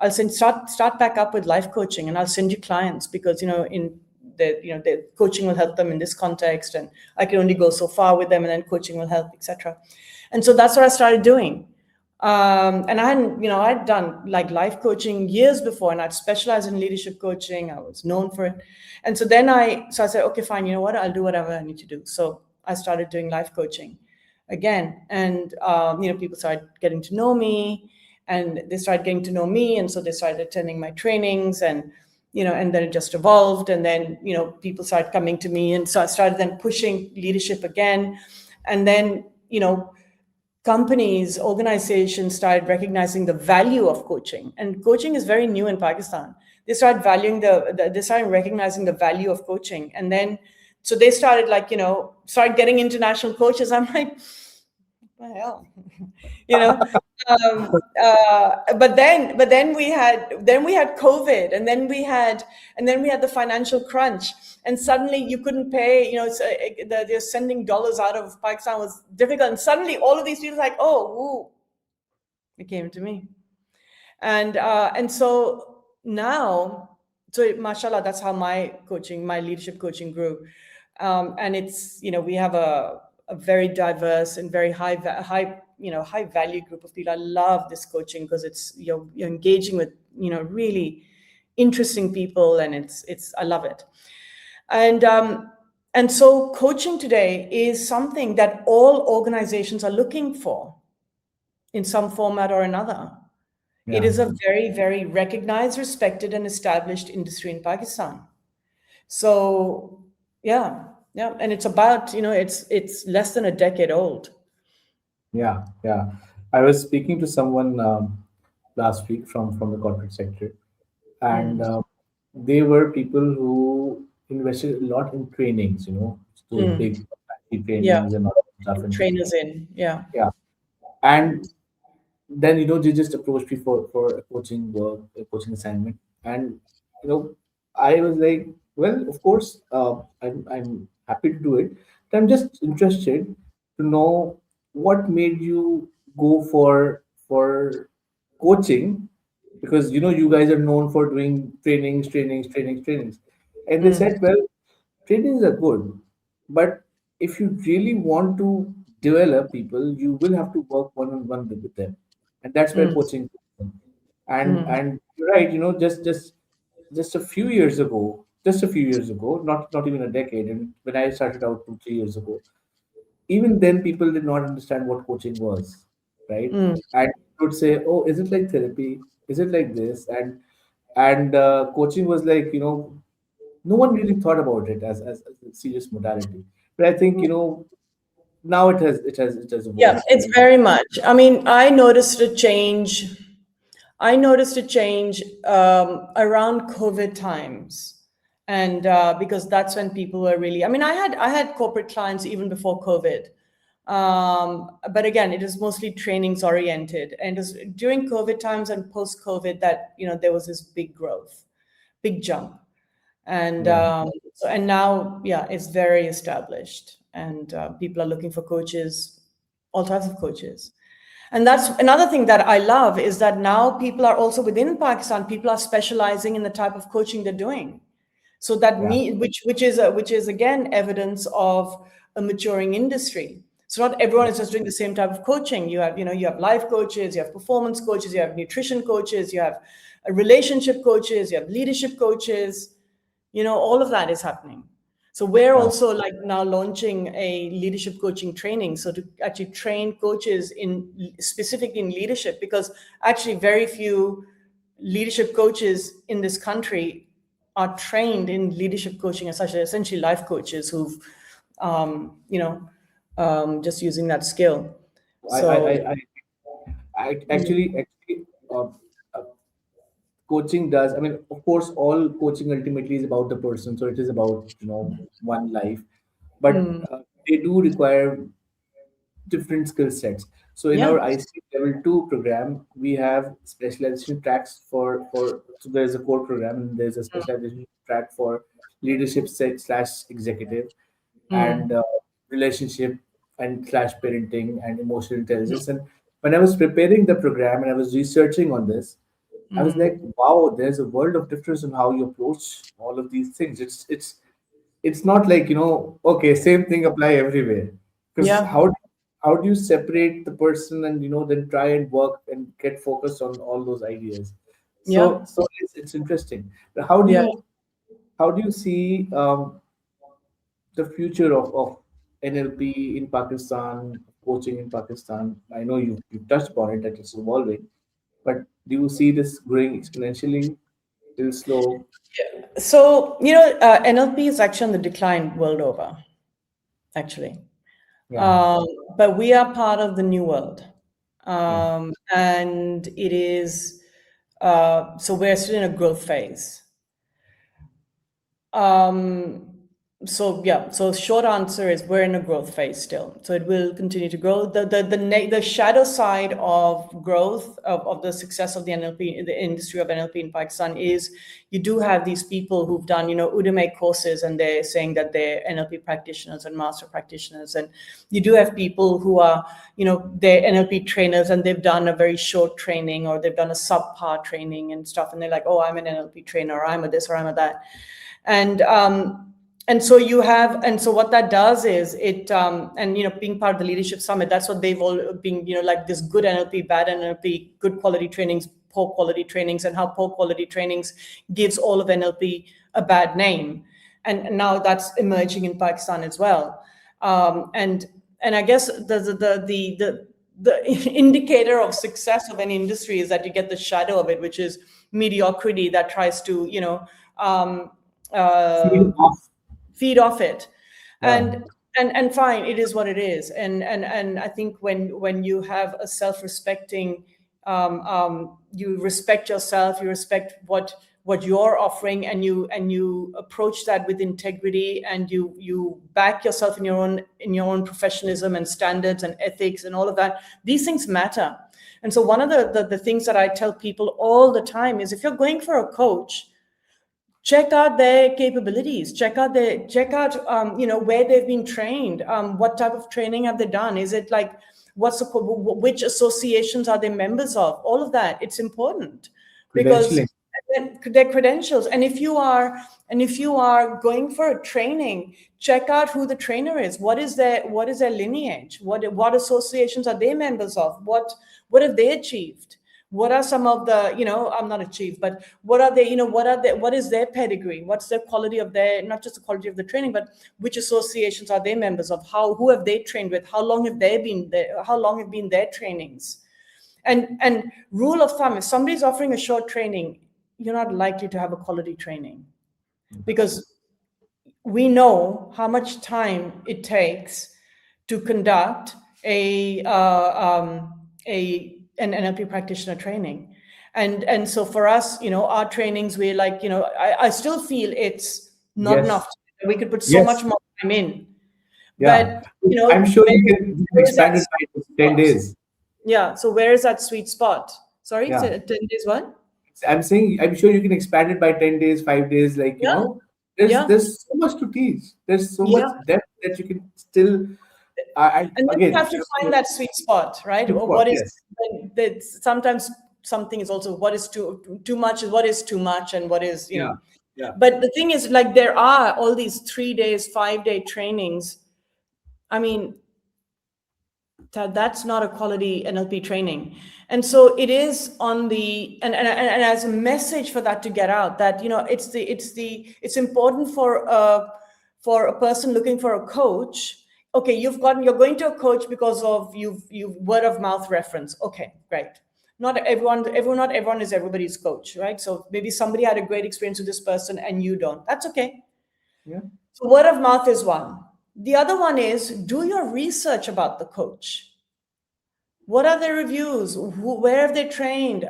I'll start back up with life coaching, and I'll send you clients, because in the coaching will help them in this context, and I can only go so far with them, and then coaching will help, etc. And so that's what I started doing. And I hadn't, I'd done like life coaching years before, and I'd specialized in leadership coaching. I was known for it. And so then I said, okay, fine, you know what? I'll do whatever I need to do. So I started doing life coaching again. And, people started getting to know me, and they started getting to know me. And so they started attending my trainings, and, and then it just evolved. And then, people started coming to me. And so I started then pushing leadership again. And then, companies, organizations started recognizing the value of coaching. And coaching is very new in Pakistan. They started valuing they started recognizing the value of coaching. And then, so they started started getting international coaches. I'm like, what the hell? you know, but then we had COVID, and then we had the financial crunch, and suddenly you couldn't pay. They're sending dollars out of Pakistan was difficult, and suddenly all of these people like, oh, it came to me, and so now, so mashallah, that's how my leadership coaching grew, and it's we have a very diverse and very high value group of people. I love this coaching because it's you're engaging with really interesting people, and it's I love it. And so coaching today is something that all organizations are looking for in some format or another. It Yeah. is a very, very recognized, respected, and established industry in Pakistan. So yeah, and it's about it's less than a decade old. Yeah, yeah. I was speaking to someone last week from the corporate sector, and Mm, they were people who invested a lot in trainings. Those mm, big fancy yeah, trainings and all that stuff. And trainers in, yeah. yeah, and then they just approached me for a coaching work, a coaching assignment, and you know I was like, well, of course, I'm happy to do it, but I'm just interested to know what made you go for coaching, because you guys are known for doing trainings, and they Mm, said, well, trainings are good, but if you really want to develop people, you will have to work one on one with them, and that's where mm, coaching comes in. And mm, and you're right, just a few years ago, not even a decade, and when I started out 2 3 years ago, even then people did not understand what coaching was, right? mm. And would say, oh, is it like therapy? Is it like this? And coaching was like, no one really thought about it as a serious modality. But I think now it has Yeah, evolved, it's right? very much. I mean, I noticed a change around COVID times, and because that's when people were really. I mean, I had corporate clients even before COVID, but again, it is mostly trainings oriented, and it was during COVID times and post COVID that there was this big growth, big jump, and Yeah. now, yeah, it's very established, and people are looking for coaches, all types of coaches. And that's another thing that I love, is that now people are also within Pakistan, people are specializing in the type of coaching they're doing. So that Yeah. me, which is again evidence of a maturing industry. So not everyone is just doing the same type of coaching. You have life coaches, you have performance coaches, you have nutrition coaches, you have relationship coaches, you have leadership coaches. All of that is happening. So we're Yeah. also like now launching a leadership coaching training, so to actually train coaches in specifically in leadership, because actually very few leadership coaches in this country are trained in leadership coaching as such. They're essentially life coaches who've just using that skill. I I I, So I, I actually uh, uh, coaching does. I mean, of course, all coaching ultimately is about the person, so it is about one life, but mm, they do require different skill sets. So in yeah. our IC level 2 program, we have specialization tracks for so there's a core program and there's a specialization track for leadership set slash executive, and Mm, relationship and slash parenting and emotional intelligence. And when I was preparing the program and I was researching on this, I was mm, like, wow, there's a world of difference in how you approach all of these things. It's it's not like, okay, same thing apply everywhere. Because Yeah, how do you separate the person and then try and work and get focused on all those ideas? So yeah, it's interesting. But yeah. how do you see the future of NLP in Pakistan, coaching in Pakistan? I know you touched upon it that it's evolving, but do you see this growing exponentially, still slow? So, NLP is actually on the decline world over, actually. Yeah, Um, but we are part of the new world. yeah. And it is, so we're still in a growth phase. Um, so short answer is we're in a growth phase still. So it will continue to grow. The shadow side of growth of the success of the NLP, the industry of NLP in Pakistan is you do have these people who've done, Udemy courses and they're saying that they're NLP practitioners and master practitioners. And you do have people who are, they're NLP trainers and they've done a very short training or they've done a subpar training and stuff. And they're like, oh, I'm an NLP trainer, or I'm a this or I'm a that. And so you have, and so what that does is it, and being part of the leadership summit, that's what they've all been, like this good NLP, bad NLP, good quality trainings, poor quality trainings, and how poor quality trainings gives all of NLP a bad name. And now that's emerging in Pakistan as well. And I guess the indicator of success of any industry is that you get the shadow of it, which is mediocrity that tries to, um, uh, Feel off. feed off it. Yeah, And fine, it is what it is. And I think when you have a self-respecting, you respect yourself, you respect what you're offering, and you approach that with integrity, and you back yourself in your own professionalism and standards and ethics and all of that. These things matter. And so one of the things that I tell people all the time is, if you're going for a coach, check out their capabilities, check out where they've been trained, what type of training have they done, is it like, which associations are they members of, all of that. It's important because credentialing. their credentials. And if you are going for a training, check out who the trainer is, what is their lineage, what associations are they members of, what have they achieved, what are some of the, I'm not achieved, but what are they, what is their pedigree, what's their quality of their, not just the quality of the training, but which associations are they members of, who have they trained with, how long have they been there, how long have been their trainings. And rule of thumb, if somebody's offering a short training, you're not likely to have a quality training, because we know how much time it takes to conduct an NLP practitioner training. And so for us, our trainings, we're like, I still feel it's not Yes, enough. We could put so much yes, more time in. yeah. But, I'm sure you can where is that expand it sweet by 10 spot? days. Yeah. So where is that sweet spot? Sorry, Yeah. 10 days what? I'm saying I'm sure you can expand it by 10 days, 5 days. Like, Yeah. Yeah. there's so much to teach. There's so much Yeah. depth that you can still, And then you again, have to find that sweet spot, right? sweet Or spot, what is yes. that? Sometimes something is also what is too much, what is too much, and what is, Yeah, yeah. But the thing is, like, there are all these 3 days, 5 day trainings. I mean, that's not a quality NLP training. And so it is on the, and as a message for that to get out, that, it's important for a person looking for a coach. Okay, you're going to a coach because of you've word of mouth reference. Okay, great. Not everyone is everybody's coach, right? So maybe somebody had a great experience with this person and you don't. That's okay. Yeah. So word of mouth is one. The other one is, do your research about the coach. What are their reviews? Where have they trained?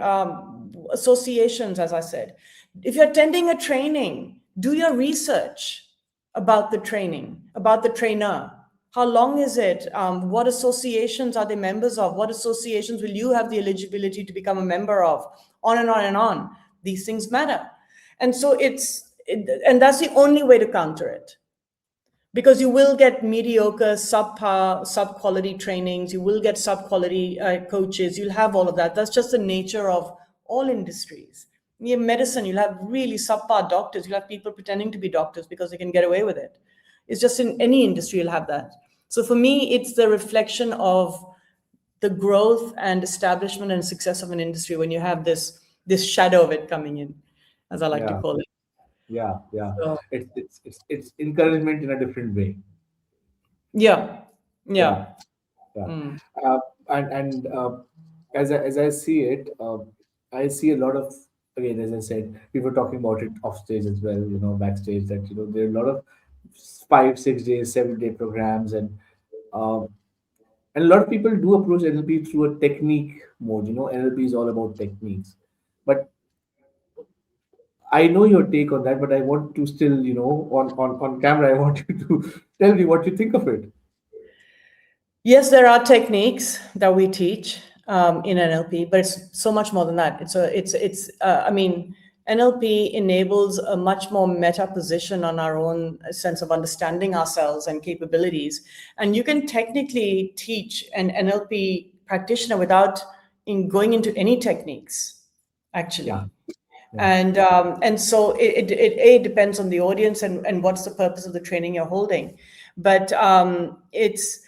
Associations, as I said. If you're attending a training, do your research about the training, about the trainer. How long is it? What associations are they members of? What associations will you have the eligibility to become a member of? On and on and on. These things matter. And so and that's the only way to counter it, because you will get mediocre, subpar, sub-quality trainings. You will get sub-quality coaches. You'll have all of that. That's just the nature of all industries. In medicine, you'll have really subpar doctors. You'll have people pretending to be doctors because they can get away with it. It's just in any industry you'll have that. So for me, it's the reflection of the growth and establishment and success of an industry when you have this shadow of it coming in, as I like to Yeah, call it. yeah, yeah. So It's encouragement in a different way. yeah, Yeah, yeah. yeah. Mm. Uh, and as I see it, I see a lot of, again, as I said, we were talking about it off stage as well, backstage, that there are a lot of 5 6 days 7 day programs, um, and a lot of people do approach NLP through a technique mode. NLP is all about techniques, but I know your take on that, but I want to still, on camera, I want you to tell me what you think of it. Yes, there are techniques that we teach in NLP, but it's so much more than that. I mean, NLP enables a much more meta position on our own sense of understanding ourselves and capabilities. And you can technically teach an NLP practitioner without going into any techniques, Yeah, actually. yeah, And so it depends on the audience and what's the purpose of the training you're holding. But it's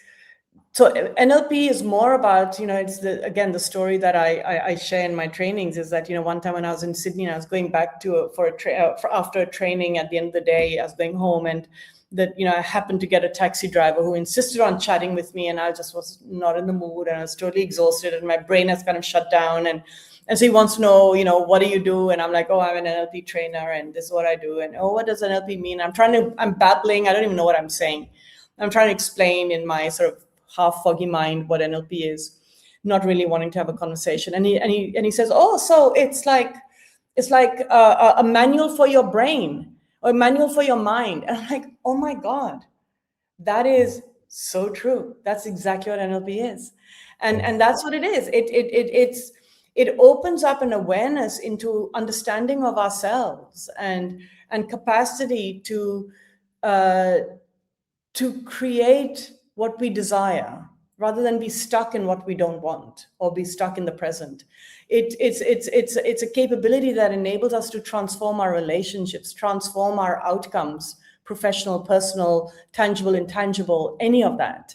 so NLP is more about, it's the story that I share in my trainings is that, one time when I was in Sydney and I was going back after a training at the end of the day, I was going home, and that, I happened to get a taxi driver who insisted on chatting with me, and I just was not in the mood, and I was totally exhausted, and my brain has kind of shut down, and so he wants to know, what do you do? And I'm like, oh, I'm an NLP trainer, and this is what I do. And, oh, what does NLP mean? I'm babbling. I don't even know what I'm saying. I'm trying to explain in my sort of half foggy mind what NLP is, not really wanting to have a conversation. And he says, oh, so it's like a manual for your brain or a manual for your mind. And I'm like, oh my God, that is so true. That's exactly what NLP is. And yeah, and that's what it is. It opens up an awareness into understanding of ourselves and capacity uh, to create what we desire rather than be stuck in what we don't want or be stuck in the present. It's a capability that enables us to transform our relationships, transform our outcomes, professional, personal, tangible, intangible, any of that.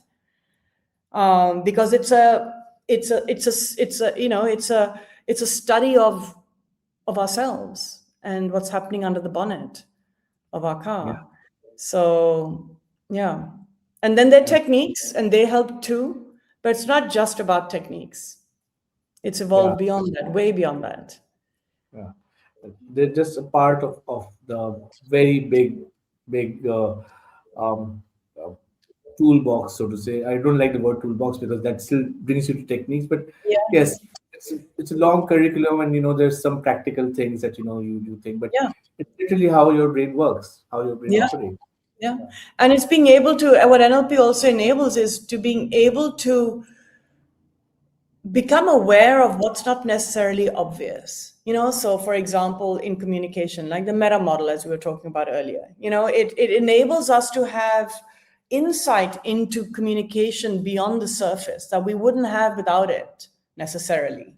Because it's a study of ourselves and what's happening under the bonnet of our yeah, car. So, yeah. And then there are yeah, techniques, and they help too, but it's not just about techniques. It's yeah, evolved beyond that, way beyond that. yeah. They're just a part of the very big um, uh, toolbox, so to say. I don't like the word toolbox because that still brings you to techniques, but Yeah, yes, it's a long curriculum, and there's some practical things that you think, but yeah, it's literally how your brain works, how your brain yeah, operates. yeah. And it's being able to, what NLP also enables is to being able to become aware of what's not necessarily obvious. So for example, in communication, like the meta model, as we were talking about earlier, it enables us to have insight into communication beyond the surface that we wouldn't have without it necessarily.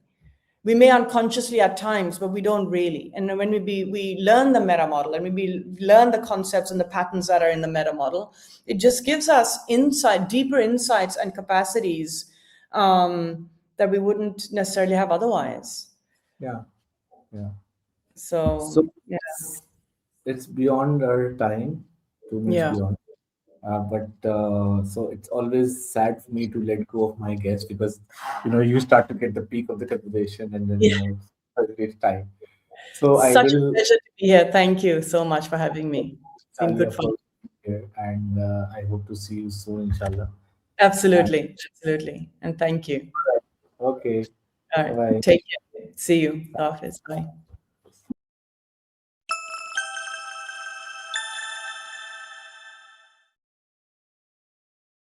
We may unconsciously at times, but we don't really. And when we learn the meta model and we learn the concepts and the patterns that are in the meta model, it just gives us insight, deeper insights and capacities that we wouldn't necessarily have otherwise. Yeah, yeah. So So yeah, it's beyond our time, 2 minutes yeah, beyond. But so it's always sad for me to let go of my guest because you start to get the peak of the conversation, and then yeah. it's time. So I Such a will, pleasure to be here. Thank you so much for having me. It's been good Aliyah, fun. for being here, and I hope to see you soon, inshallah. And Absolutely, absolutely, and thank you. okay, All bye right, bye. take care. See you. Allah Hafiz. Bye.